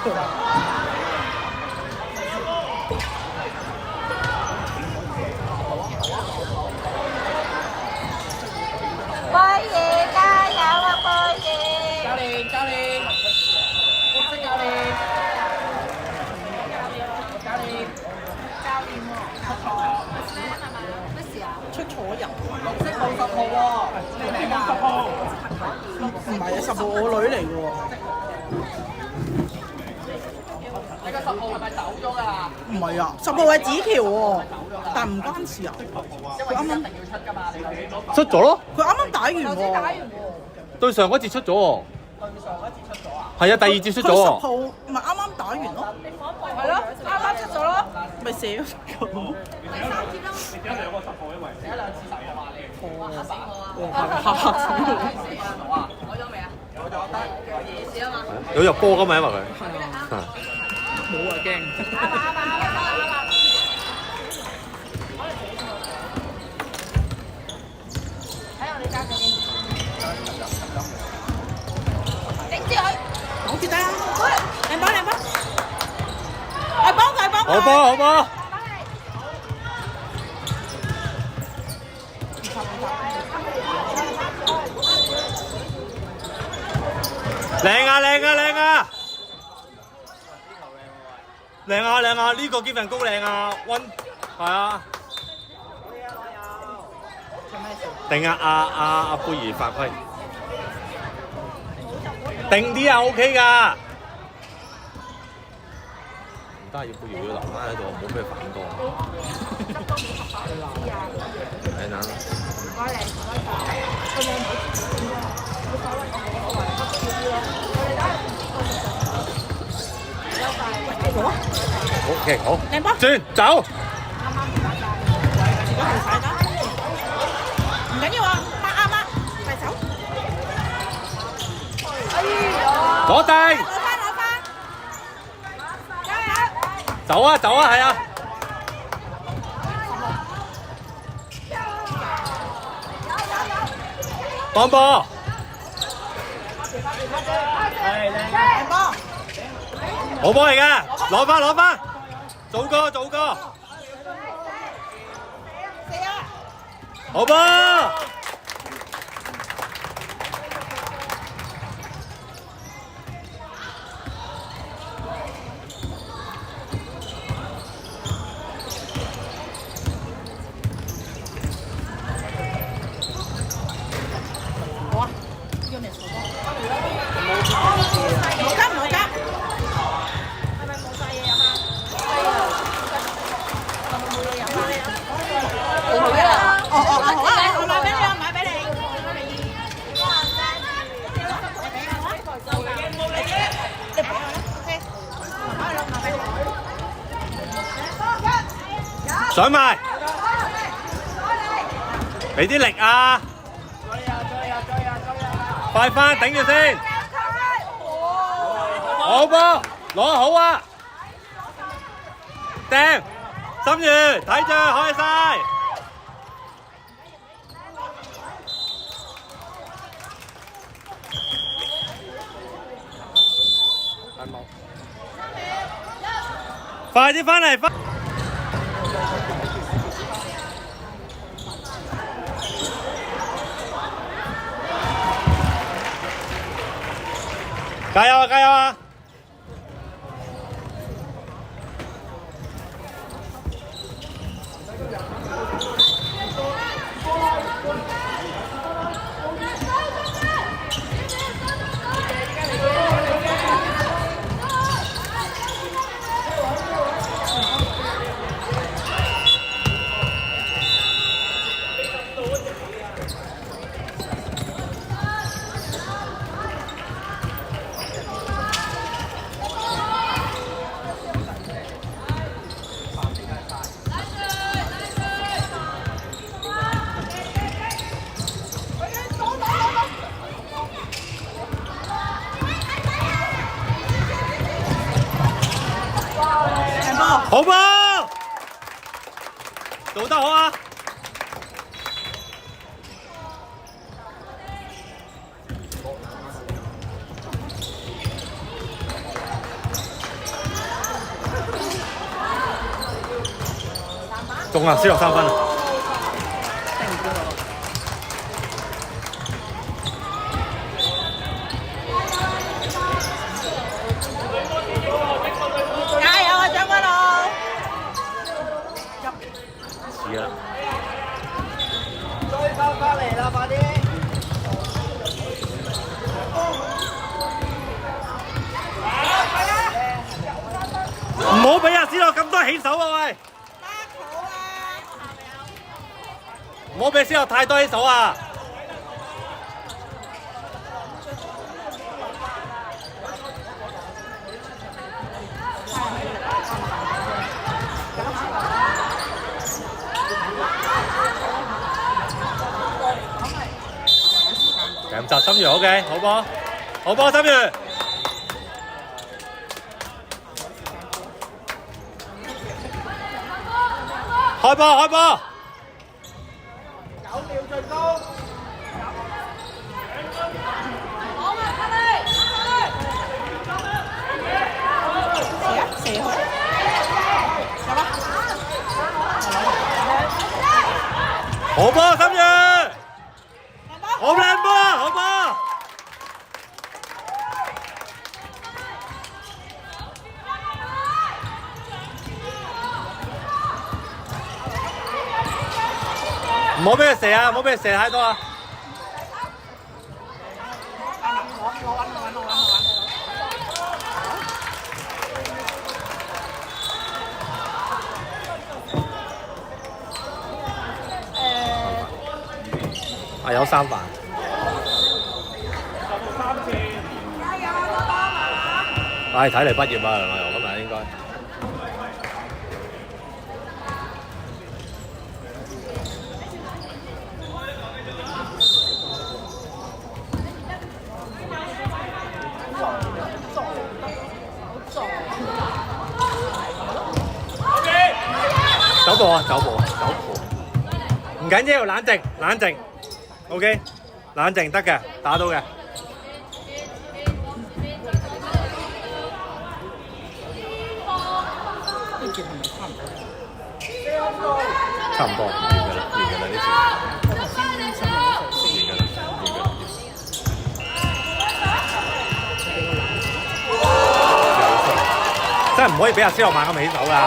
波爺加油啊，波爺！教練，教練，綠色教練，教練，教練喎，出錯咩事啊？出錯人，綠色冇10號喎，你嚟㗎？10號，唔係啊，10號我女嚟嘅喎。你個10號係咪走咗㗎啦？唔係啊，10號係子喬喎，但唔關事啊。佢啱啱一定要出㗎嘛，你出咗咯，佢啱啱打完喎。對上嗰節出咗喎。對上一次出咗啊？係啊，第二節出咗佢10喎。號咪啱啱打完咯，係咯，啱啱出咗咯。咪寫咗咁。寫咗2次10號嘛你？嚇死我嚇死我！啊！攞咗未啊？有咗得夜市啊嘛。有入波㗎嘛，因為佢。係啊，冇啊驚。頂住佢！好接得啦，靚波靚波，係幫佢幫佢。好波好波，靚啊靚啊靚啊！靚啊靚啊！呢個基份高靚啊，溫係啊。定啊！阿貝兒發揮，定啲啊 OK 㗎。唔得，要貝兒要留翻喺度，冇咩反攻。係嗱。OK 好，靚波轉走。唔緊要啊，抹啊抹，快手。攞定，攞翻，加油！走啊走啊，係啊。幫波，靚波，好波嚟㗎，攞翻，早哥，好波。冇急。係咪冇晒嘢飲啊？係咪冇嘢飲啊？冇嘢啦。好啊，我買俾你，買俾你。上埋，俾啲力啊！快翻，頂住先。好波，攞好啊！掟，心如睇住，開晒。快啲翻嚟！加油啊！加油啊！好波，做得好啊！中啊！斯洛3分啊！加油啊，將軍澳！似啊！追翻返嚟啦，快啲！唔好俾阿斯洛咁多起手啊！喂，唔好俾斯洛太多起手啊！夾雜心如 OK， 好波，好波，心如。開波，開波！9秒最高。射去，有嗎？好波，心如，好靚波，好波！唔好俾佢射啊！唔好俾佢射太多啊！啊，有3飯。唉，睇嚟畢業啊，梁亞柔今日應該。走步啊，走步啊，走步。唔緊要，冷靜，冷靜。OK， 冷靜得嘅，打到嘅。呢節係咪差唔多？差唔多，完㗎啦，完㗎啦呢次。我頭先完㗎啦，完㗎啦。真係唔可以俾阿斯洛猛咁起手啦！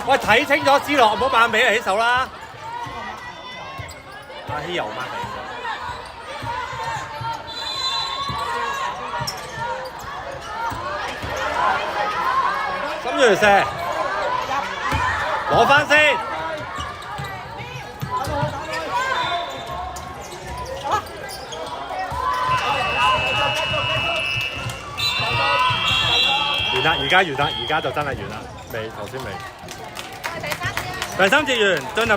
喂，睇清楚斯洛，唔好猛俾佢起手啦！阿希又掹係應該。心如射，攞翻先。完啦！而家完啦！而家就真係完啦，未頭先未。第三節完，進入